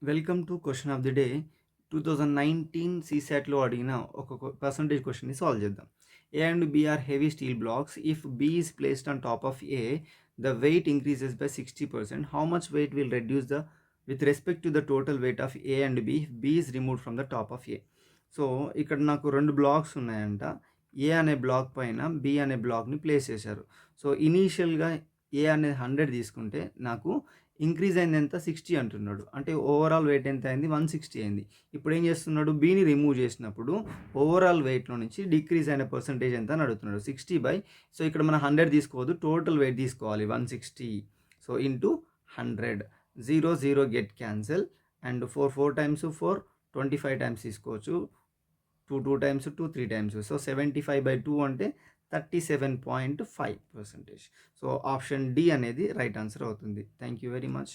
Welcome to question of the day. 2019 సీసాట్లో అడిగిన ఒక పర్సంటేజ్ క్వశ్చన్ని సాల్వ్ చేద్దాం. A and B are heavy steel blocks. If B is placed on top of A, the weight increases by 60%. How much weight will reduce the with respect to the total weight of A and B if B is removed from the top of A. So ఇక్కడ నాకు రెండు blocks ఉన్నాయంట. ఏ అనే black పైన B అనే బ్లాక్ని place చేశారు. So ఇనీషియల్గా ఏ అనేది 100 తీసుకుంటే నాకు ఇంక్రీజ్ అయింది ఎంత 60 అంటున్నాడు. అంటే ఓవరాల్ వెయిట్ ఎంత అయింది 160 అయింది. ఇప్పుడు ఏం చేస్తున్నాడు, బీని రిమూవ్ చేసినప్పుడు ఓవరాల్ వెయిట్లో నుంచి డిక్రీజ్ అయిన పర్సంటేజ్ ఎంత అని అడుగుతున్నాడు. 60 బై, సో ఇక్కడ మనం 100 తీసుకోవద్దు, టోటల్ వెయిట్ తీసుకోవాలి 160. So into 100, 0 0 get cancel, and 4 4 times 4 25 times తీసుకోవచ్చు, 2 2 టైమ్స్ 2 3 టైమ్స్. సో 75/2 అంటే 37.5%. సో ఆప్షన్ డి అనేది రైట్ ఆన్సర్ అవుతుంది. Thank you very much.